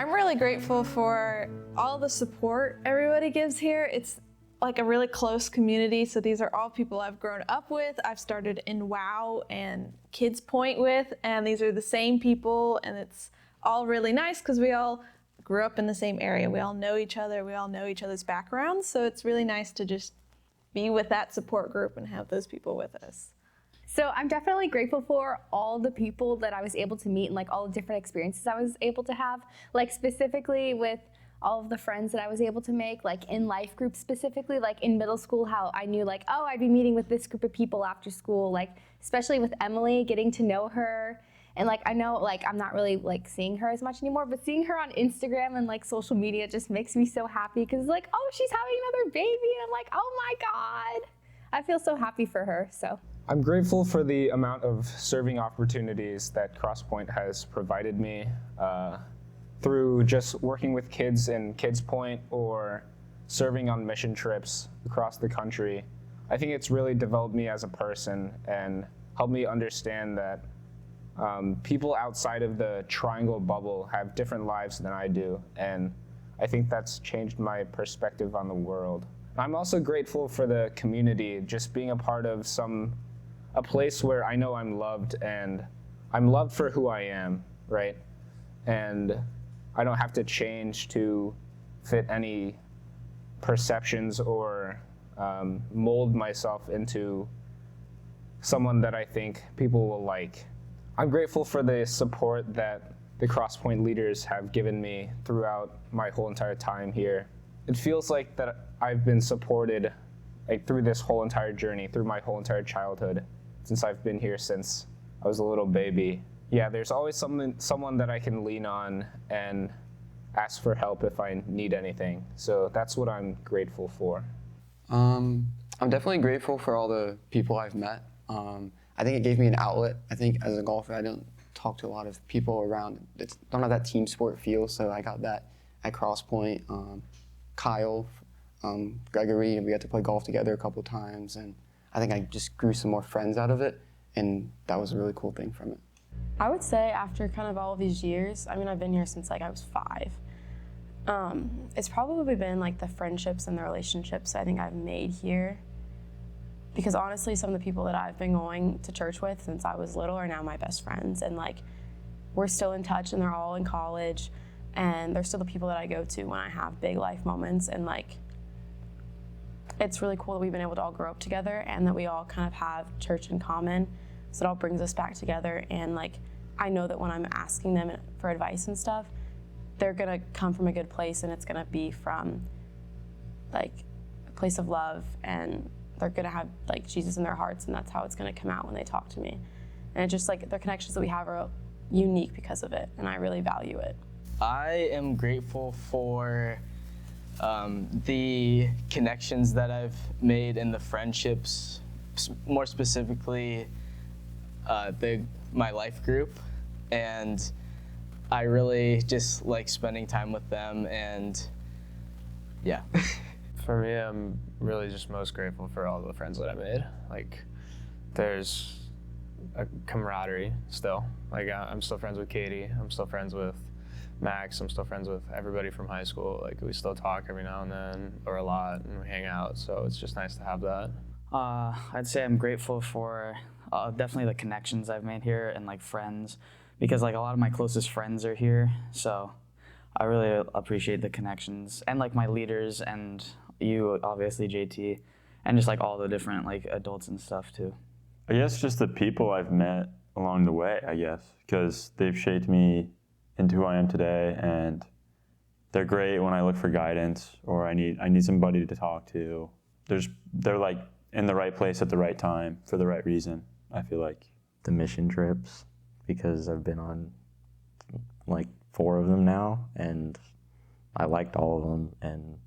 I'm really grateful for all the support everybody gives here. It's like a really close community, so these are all people I've grown up with. I've started in WOW and Kids Point with, and these are the same people, and it's all really nice because we all grew up in the same area. We all know each other, we all know each other's backgrounds, so it's really nice to just be with that support group and have those people with us. So I'm definitely grateful for all the people that I was able to meet and like all the different experiences I was able to have, like specifically with all of the friends that I was able to make, like in life groups specifically, like in middle school, how I knew like, oh, I'd be meeting with this group of people after school, like especially with Emily, getting to know her. And like, I know like I'm not really like seeing her as much anymore, but seeing her on Instagram and like social media just makes me so happy because it's like, oh, she's having another baby. And I'm like, oh my God. I feel so happy for her, so. I'm grateful for the amount of serving opportunities that Crosspoint has provided me through just working with kids in Kids Point or serving on mission trips across the country. I think it's really developed me as a person and helped me understand that people outside of the triangle bubble have different lives than I do, and I think that's changed my perspective on the world. I'm also grateful for the community, just being a part of a place where I know I'm loved and I'm loved for who I am, right? And I don't have to change to fit any perceptions or mold myself into someone that I think people will like. I'm grateful for the support that the Crosspoint leaders have given me throughout my whole entire time here. It feels like that I've been supported like through this whole entire journey, through my whole entire childhood, since I've been here since I was a little baby. Yeah, there's always someone that I can lean on and ask for help if I need anything. So that's what I'm grateful for. I'm definitely grateful for all the people I've met. I think it gave me an outlet. I think as a golfer, I don't talk to a lot of people around. Don't have that team sport feel, so I got that at Crosspoint. Kyle, Gregory, we got to play golf together a couple times, and I think I just grew some more friends out of it, and that was a really cool thing from it. I would say after kind of all of these years, I mean, I've been here since like I was 5. It's probably been like the friendships and the relationships I think I've made here. Because honestly, some of the people that I've been going to church with since I was little are now my best friends. And like, we're still in touch and they're all in college. And they're still the people that I go to when I have big life moments. And like, it's really cool that we've been able to all grow up together and that we all kind of have church in common. So it all brings us back together. And like, I know that when I'm asking them for advice and stuff, they're gonna come from a good place and it's gonna be from like a place of love, and they're gonna have like Jesus in their hearts, and that's how it's gonna come out when they talk to me. And it's just like the connections that we have are unique because of it, and I really value it. I am grateful for the connections that I've made and the friendships, more specifically my life group, and I really just like spending time with them, and yeah. For me, I'm really just most grateful for all the friends that I made. Like, there's a camaraderie still. Like, I'm still friends with Katie. I'm still friends with Max. I'm still friends with everybody from high school. Like, we still talk every now and then, or a lot, and we hang out. So it's just nice to have that. I'd say I'm grateful for definitely the connections I've made here and like friends, because like a lot of my closest friends are here. So I really appreciate the connections and like my leaders and you, obviously, JT, and just like all the different like adults and stuff too. I guess just the people I've met along the way, I guess, because they've shaped me into who I am today, and they're great when I look for guidance or I need somebody to talk to. They're like in the right place at the right time for the right reason, I feel like. The mission trips, because I've been on like 4 of them now, and I liked all of them, and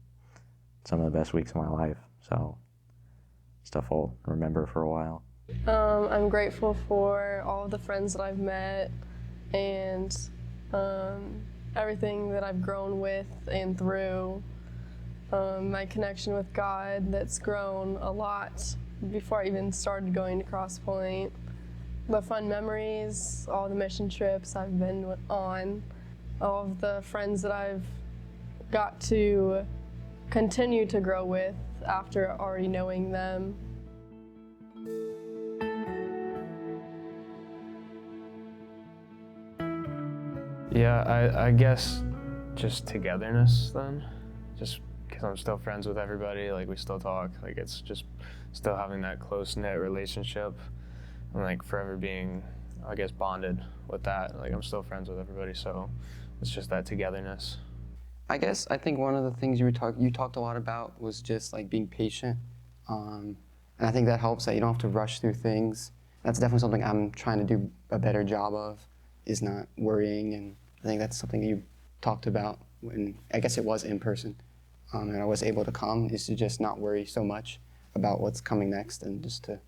some of the best weeks of my life, so stuff I'll remember for a while. I'm grateful for all of the friends that I've met and everything that I've grown with and through. My connection with God that's grown a lot before I even started going to Crosspoint. The fun memories, all the mission trips I've been on, all of the friends that I've got to continue to grow with after already knowing them. Yeah, I guess just togetherness then. Just because I'm still friends with everybody, like we still talk, like it's just still having that close-knit relationship and like forever being, I guess, bonded with that. Like I'm still friends with everybody, so it's just that togetherness. I think one of the things you talked a lot about was just like being patient. And I think that helps, that you don't have to rush through things. That's definitely something I'm trying to do a better job of, is not worrying. And I think that's something you talked about when, I guess it was in person, and I was able to come, is to just not worry so much about what's coming next, and just to,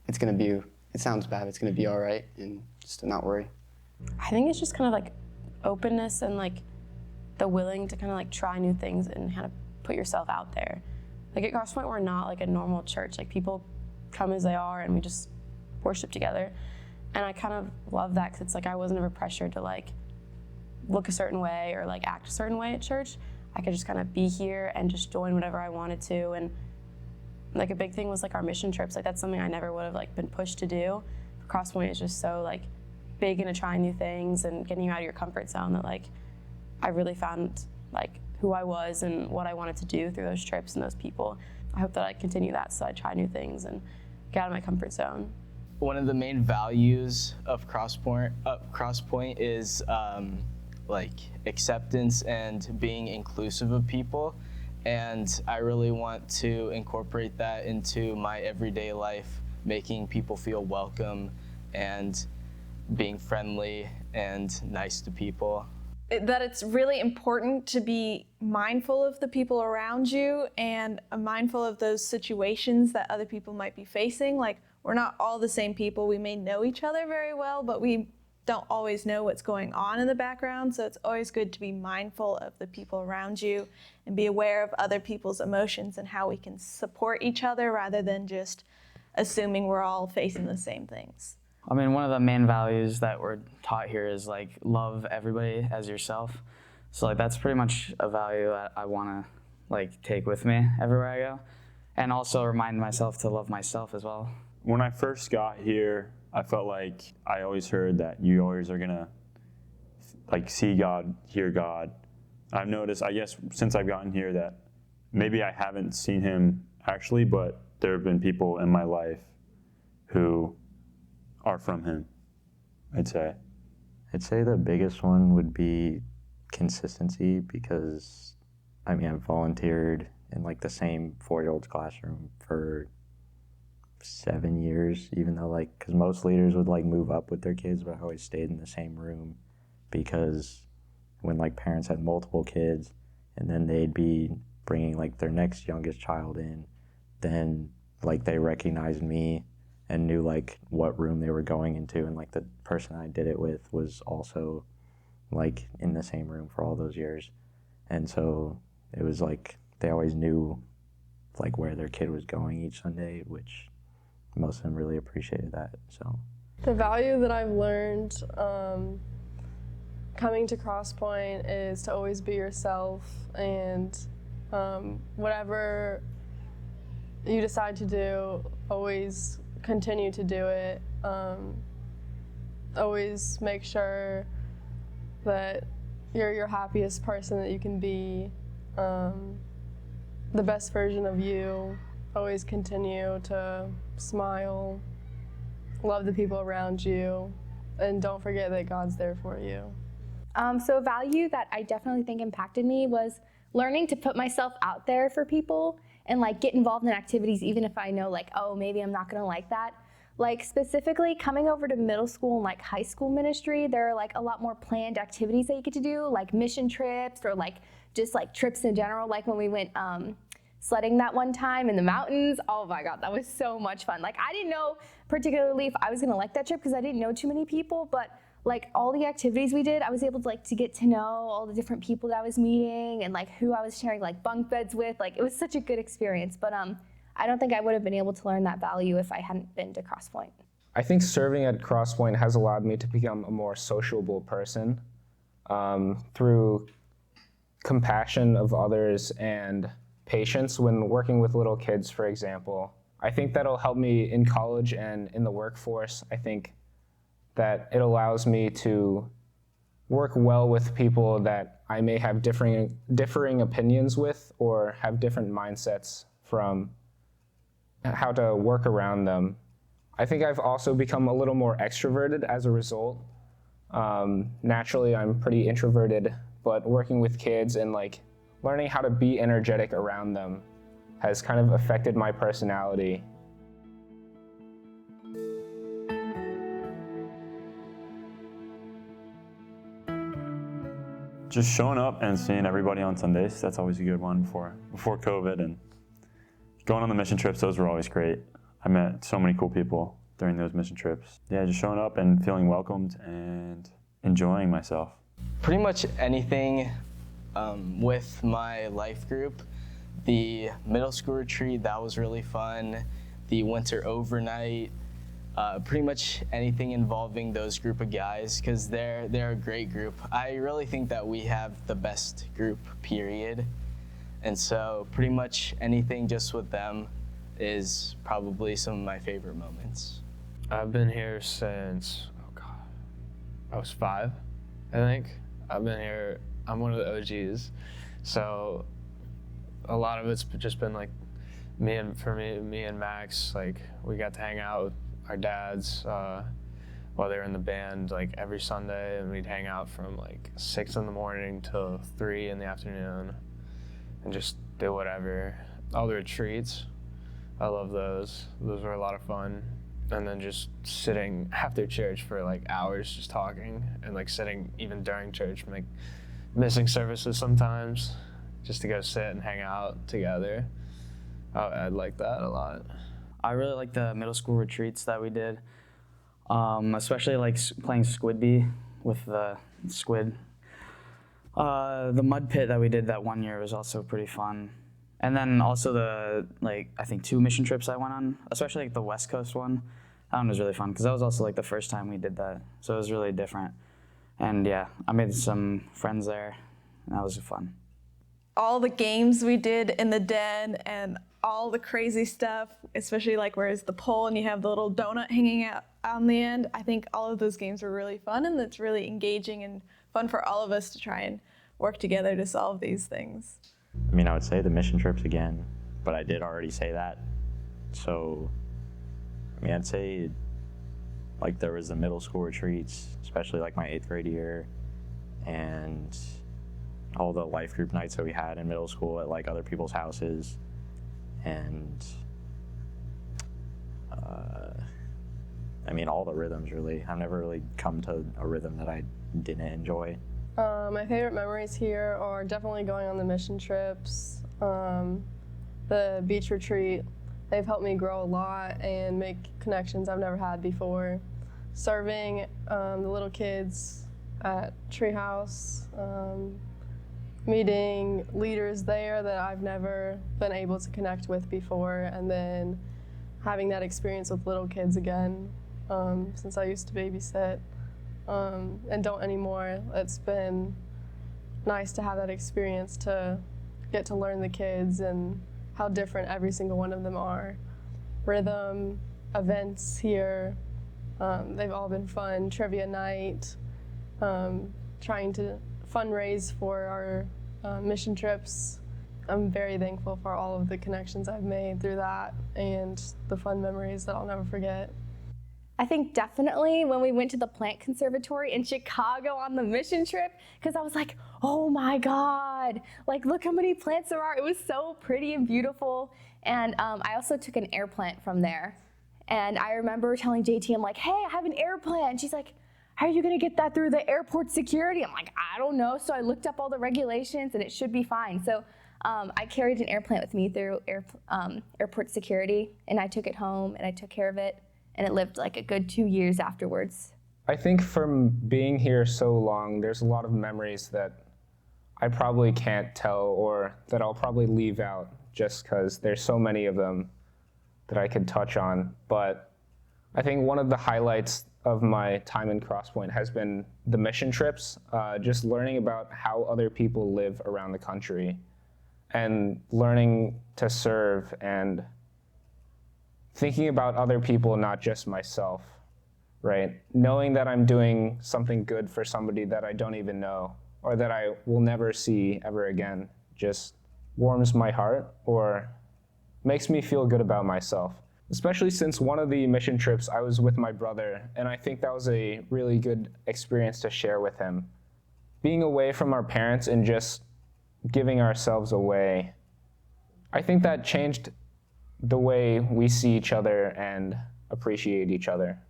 it's gonna be, it sounds bad, it's gonna be all right, and just to not worry. I think it's just kind of like openness and like the willing to kind of like try new things and kind of put yourself out there. Like at Crosspoint, we're not like a normal church. Like people come as they are and we just worship together. And I kind of love that because it's like I wasn't ever pressured to like look a certain way or like act a certain way at church. I could just kind of be here and just join whatever I wanted to. And like a big thing was like our mission trips. Like that's something I never would have like been pushed to do. Crosspoint is just so like big into trying new things and getting you out of your comfort zone that like I really found like who I was and what I wanted to do through those trips and those people. I hope that I continue that, so I try new things and get out of my comfort zone. One of the main values of Crosspoint is like acceptance and being inclusive of people. And I really want to incorporate that into my everyday life, making people feel welcome and being friendly and nice to people. That it's really important to be mindful of the people around you and mindful of those situations that other people might be facing. Like, we're not all the same people. We may know each other very well, but we don't always know what's going on in the background. So it's always good to be mindful of the people around you and be aware of other people's emotions and how we can support each other rather than just assuming we're all facing the same things. I mean, one of the main values that we're taught here is like love everybody as yourself. So like that's pretty much a value that I want to like take with me everywhere I go, and also remind myself to love myself as well. When I first got here, I felt like I always heard that you always are gonna like see God, hear God. I've noticed, I guess, since I've gotten here that maybe I haven't seen him actually, but there have been people in my life who are from him, I'd say. I'd say the biggest one would be consistency, because I mean, I've volunteered in like the same 4-year-old's classroom for 7 years, even though like, because most leaders would like move up with their kids, but I always stayed in the same room, because when like parents had multiple kids and then they'd be bringing like their next youngest child in, then like they recognized me and knew like what room they were going into, and like the person I did it with was also like in the same room for all those years. And so it was like they always knew like where their kid was going each Sunday, which most of them really appreciated that. So the value that I've learned coming to Crosspoint is to always be yourself, and whatever you decide to do, always continue to do it. Always make sure that you're your happiest person that you can be, the best version of you. Always continue to smile, love the people around you, and don't forget that God's there for you. So a value that I definitely think impacted me was learning to put myself out there for people and like get involved in activities even if I know like, oh, maybe I'm not gonna like that. Like specifically coming over to middle school and like high school ministry, there are like a lot more planned activities that you get to do, like mission trips or like just like trips in general. Like when we went sledding that one time in the mountains, oh my God, that was so much fun. Like I didn't know particularly if I was gonna like that trip because I didn't know too many people, but like all the activities we did, I was able to like to get to know all the different people that I was meeting and like who I was sharing like bunk beds with. Like it was such a good experience, but I don't think I would have been able to learn that value if I hadn't been to Crosspoint. I think serving at Crosspoint has allowed me to become a more sociable person. through compassion of others and patience when working with little kids, for example. I think that'll help me in college and in the workforce. I think that it allows me to work well with people that I may have differing opinions with or have different mindsets from how to work around them. I think I've also become a little more extroverted as a result. Naturally, I'm pretty introverted, but working with kids and like learning how to be energetic around them has kind of affected my personality. Just showing up and seeing everybody on Sundays, that's always a good one before COVID. And going on the mission trips, those were always great. I met so many cool people during those mission trips. Yeah, just showing up and feeling welcomed and enjoying myself. Pretty much anything with my life group. The middle school retreat, that was really fun. The winter overnight, pretty much anything involving those group of guys, because they're a great group. I really think that we have the best group, period. And so pretty much anything just with them is probably some of my favorite moments. I've been here since, I was 5, I think. I've been here, I'm one of the OGs. So a lot of it's just been like me and Max, like we got to hang out with our dads while they were in the band like every Sunday, and we'd hang out from like 6 in the morning till 3 in the afternoon and just do whatever. All the retreats, I love those. Those were a lot of fun. And then just sitting after church for like hours just talking, and like sitting even during church, like missing services sometimes just to go sit and hang out together. I like that a lot. I really like the middle school retreats that we did, especially like playing Squidby with the squid. The mud pit that we did that one year was also pretty fun. And then also the, like, I think 2 mission trips I went on, especially like the West Coast one. That one was really fun because that was also like the first time we did that. So it was really different. And yeah, I made some friends there, and that was fun. All the games we did in the den and all the crazy stuff, especially like where it's the pole and you have the little donut hanging out on the end. I think all of those games were really fun, and it's really engaging and fun for all of us to try and work together to solve these things. I mean, I would say the mission trips again, but I did already say that. So, I mean, I'd say like there was the middle school retreats, especially like my 8th grade year, and all the life group nights that we had in middle school at like other people's houses. And I mean, all the rhythms really. I've never really come to a rhythm that I didn't enjoy. My favorite memories here are definitely going on the mission trips, the beach retreat. They've helped me grow a lot and make connections I've never had before. Serving the little kids at Treehouse, meeting leaders there that I've never been able to connect with before, and then having that experience with little kids again, since I used to babysit. And don't anymore. It's been nice to have that experience to get to learn the kids and how different every single one of them are. Rhythm, events here, they've all been fun. Trivia night, trying to fundraise for our mission trips. I'm very thankful for all of the connections I've made through that and the fun memories that I'll never forget. I think definitely when we went to the plant conservatory in Chicago on the mission trip, because I was like, oh my God, like look how many plants there are. It was so pretty and beautiful. And I also took an air plant from there. And I remember telling JT, I'm like, hey, I have an air plant. And she's like, how are you gonna get that through the airport security? I'm like, I don't know. So I looked up all the regulations and it should be fine. So I carried an air plant with me through airport security, and I took it home and I took care of it. And it lived like a good 2 years afterwards. I think from being here so long, there's a lot of memories that I probably can't tell, or that I'll probably leave out just because there's so many of them that I could touch on. But I think one of the highlights of my time in Crosspoint has been the mission trips, just learning about how other people live around the country and learning to serve and thinking about other people, not just myself, right? Knowing that I'm doing something good for somebody that I don't even know or that I will never see ever again just warms my heart or makes me feel good about myself. Especially since one of the mission trips I was with my brother, and I think that was a really good experience to share with him. Being away from our parents and just giving ourselves away, I think that changed the way we see each other and appreciate each other.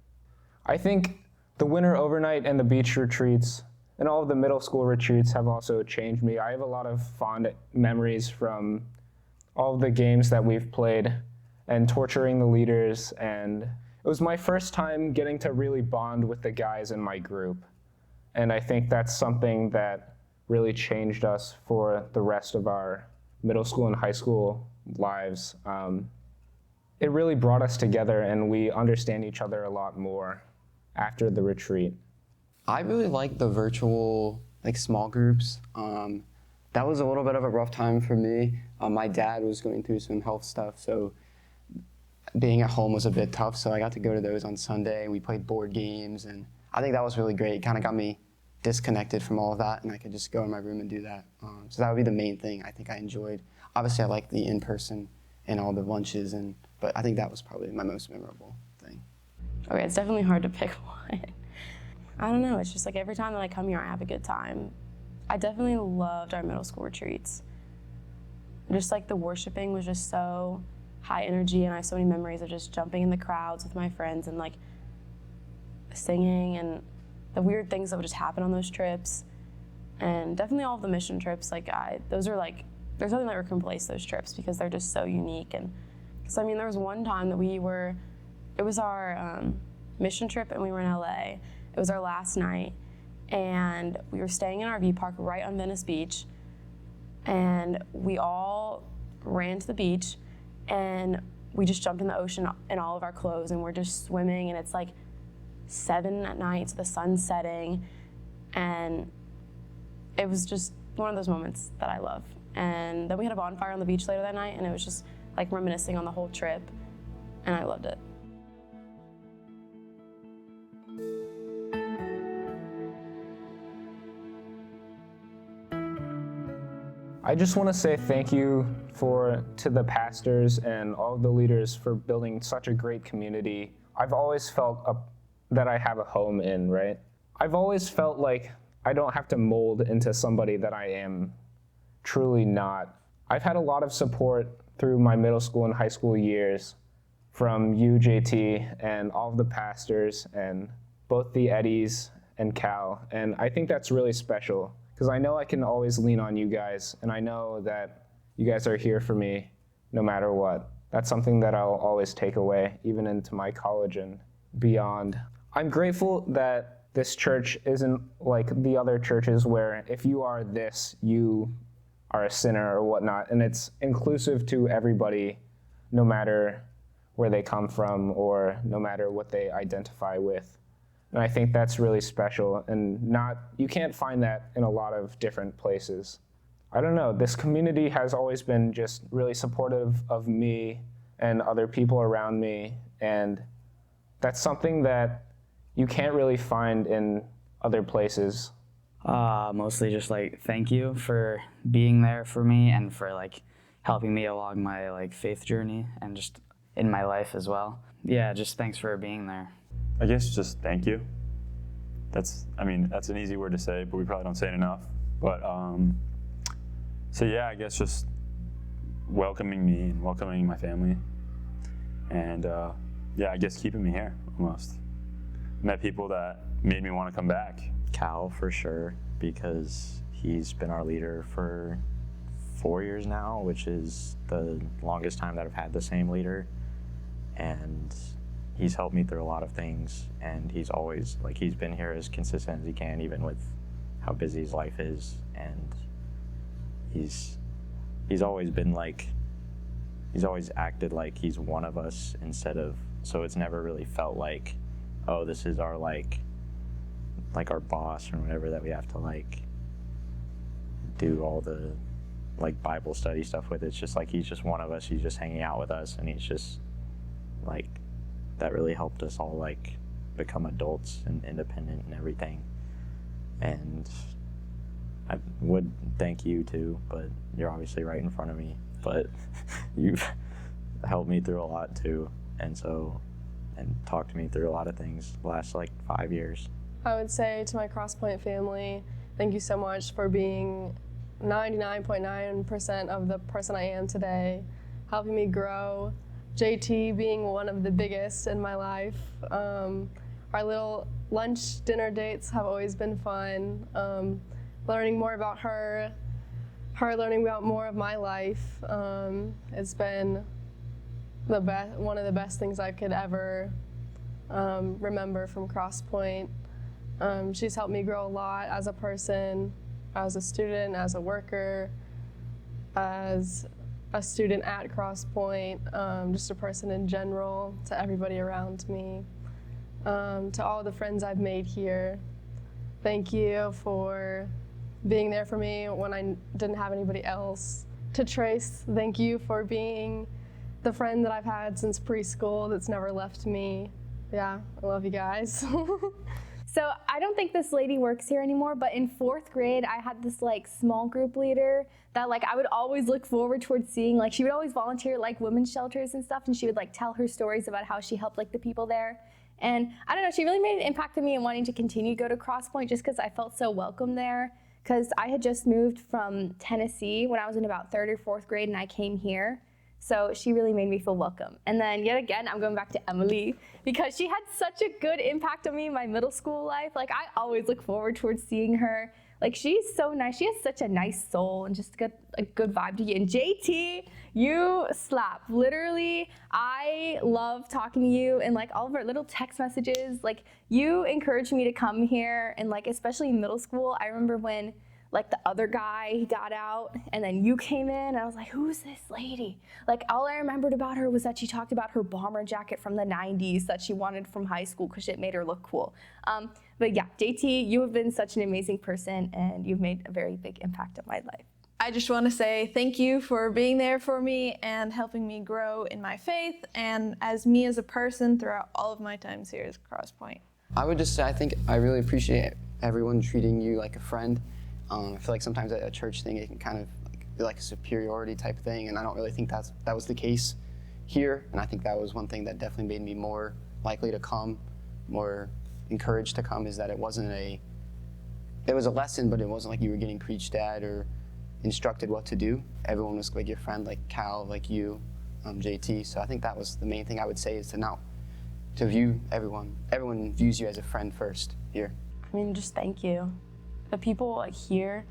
I think the winter overnight and the beach retreats and all of the middle school retreats have also changed me. I have a lot of fond memories from all of the games that we've played and torturing the leaders, and it was my first time getting to really bond with the guys in my group. And I think that's something that really changed us for the rest of our middle school and high school lives. It really brought us together, and we understand each other a lot more after the retreat. I really like the virtual small groups. That was a little bit of a rough time for me. My dad was going through some health stuff, so being at home was a bit tough, so I got to go to those on Sunday, and we played board games, and I think that was really great. It kind of got me disconnected from all of that, and I could just go in my room and do that. So that would be the main thing I think I enjoyed. Obviously, I like the in-person and all the lunches, but I think that was probably my most memorable thing. Okay, it's definitely hard to pick one. I don't know, it's just like every time that I come here, I have a good time. I definitely loved our middle school retreats. Just like the worshiping was just so high energy, and I have so many memories of just jumping in the crowds with my friends and like singing and the weird things that would just happen on those trips. And definitely all of the mission trips, those are like, there's nothing that can replace those trips because they're just so unique. And so, I mean, there was one time that it was our mission trip and we were in LA. It was our last night and we were staying in our RV park right on Venice Beach, and we all ran to the beach and we just jumped in the ocean in all of our clothes and we're just swimming, and it's like 7 at night, so the sun's setting, and it was just one of those moments that I love. And then we had a bonfire on the beach later that night, and it was just like reminiscing on the whole trip, and I loved it. I just want to say thank you to the pastors and all of the leaders for building such a great community. I've always felt that I have a home in, right? I've always felt like I don't have to mold into somebody that I am truly not. I've had a lot of support through my middle school and high school years from you, JT, and all of the pastors, and both the Eddies and Cal, and I think that's really special because I know I can always lean on you guys, and I know that you guys are here for me no matter what. That's something that I'll always take away, even into my college and beyond. I'm grateful that this church isn't like the other churches where if you are this, you are a sinner or whatnot, and it's inclusive to everybody, no matter where they come from or no matter what they identify with. And I think that's really special, and you can't find that in a lot of different places. I don't know, this community has always been just really supportive of me and other people around me, and that's something that you can't really find in other places. Mostly just thank you for being there for me and for helping me along my faith journey and just in my life as well. Yeah, just thanks for being there. I guess just thank you. That's an easy word to say, but we probably don't say it enough. But so yeah, I guess just welcoming me and welcoming my family, and yeah, I guess keeping me here almost. Met people that made me want to come back. Cal for sure, because he's been our leader for 4 years now, which is the longest time that I've had the same leader, and he's helped me through a lot of things, and he's always he's been here as consistent as he can, even with how busy his life is, and he's always been he's always acted like he's one of us instead of, so it's never really felt like, oh, this is our like our boss or whatever, that we have to like do all the like Bible study stuff with. It's just like he's just one of us, he's just hanging out with us, and he's just like, that really helped us all like become adults and independent and everything. And I would thank you too, but you're obviously right in front of me, but you've helped me through a lot too, and talked to me through a lot of things the last like 5 years. I would say to my Crosspoint family, thank you so much for being 99.9% of the person I am today, helping me grow. JT being one of the biggest in my life. Our little lunch, dinner dates have always been fun. Learning more about her learning about more of my life. It's been one of the best things I could ever remember from Crosspoint. She's helped me grow a lot as a person, as a student, as a worker, as a student at Crosspoint, just a person in general, to everybody around me, to all the friends I've made here. Thank you for being there for me when I didn't have anybody else. To Trace, thank you for being the friend that I've had since preschool that's never left me. Yeah, I love you guys. So I don't think this lady works here anymore, but in 4th grade, I had this like small group leader that like I would always look forward towards seeing. Like she would always volunteer at like women's shelters and stuff, and she would like tell her stories about how she helped like the people there. And I don't know, she really made an impact on me and wanting to continue to go to Crosspoint just because I felt so welcome there. Because I had just moved from Tennessee when I was in about 3rd or 4th grade, and I came here. So she really made me feel welcome. And then yet again, I'm going back to Emily because she had such a good impact on me in my middle school life. Like I always look forward towards seeing her. Like she's so nice. She has such a nice soul and just a good vibe to you. And JT, you slap. Literally, I love talking to you and like all of our little text messages. Like you encouraged me to come here, and like especially in middle school, I remember when like the other guy, he got out, and then you came in, and I was like, who's this lady? Like all I remembered about her was that she talked about her bomber jacket from the 90s that she wanted from high school because it made her look cool. But yeah, JT, you have been such an amazing person, and you've made a very big impact on my life. I just want to say thank you for being there for me and helping me grow in my faith and as me as a person throughout all of my times here at Crosspoint. I would just say I think I really appreciate everyone treating you like a friend. I feel like sometimes at a church thing it can kind of be like a superiority type thing, and I don't really think that was the case here. And I think that was one thing that definitely made me more likely to come, more encouraged to come, is that it was a lesson, but it wasn't like you were getting preached at or instructed what to do. Everyone was like your friend, like Cal, like you, JT. So I think that was the main thing I would say, is to view everyone views you as a friend first here. I mean, just thank you. The people like here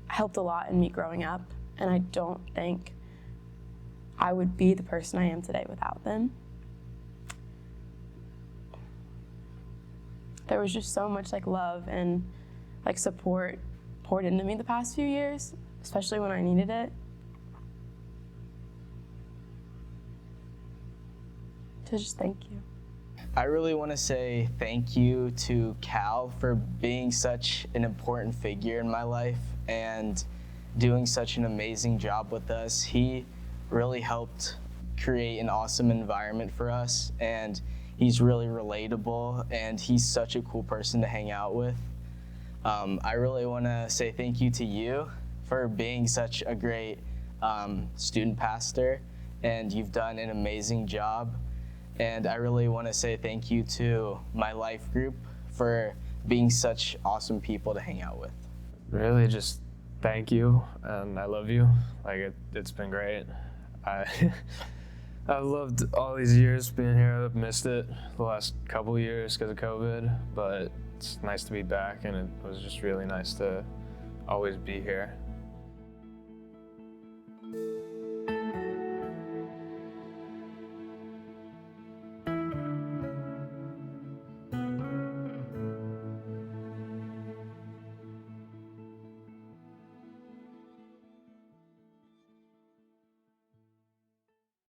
helped a lot in me growing up, and I don't think I would be the person I am today without them. There was just so much like love and like support poured into me the past few years, especially when I needed it. So just thank you. I really want to say thank you to Cal for being such an important figure in my life and doing such an amazing job with us. He really helped create an awesome environment for us, and he's really relatable, and he's such a cool person to hang out with. I really want to say thank you to you for being such a great student pastor, and you've done an amazing job. And I really want to say thank you to my life group for being such awesome people to hang out with. Really just thank you, and I love you. Like it's been great. I've loved all these years being here. I've missed it the last couple years because of COVID, but it's nice to be back, and it was just really nice to always be here.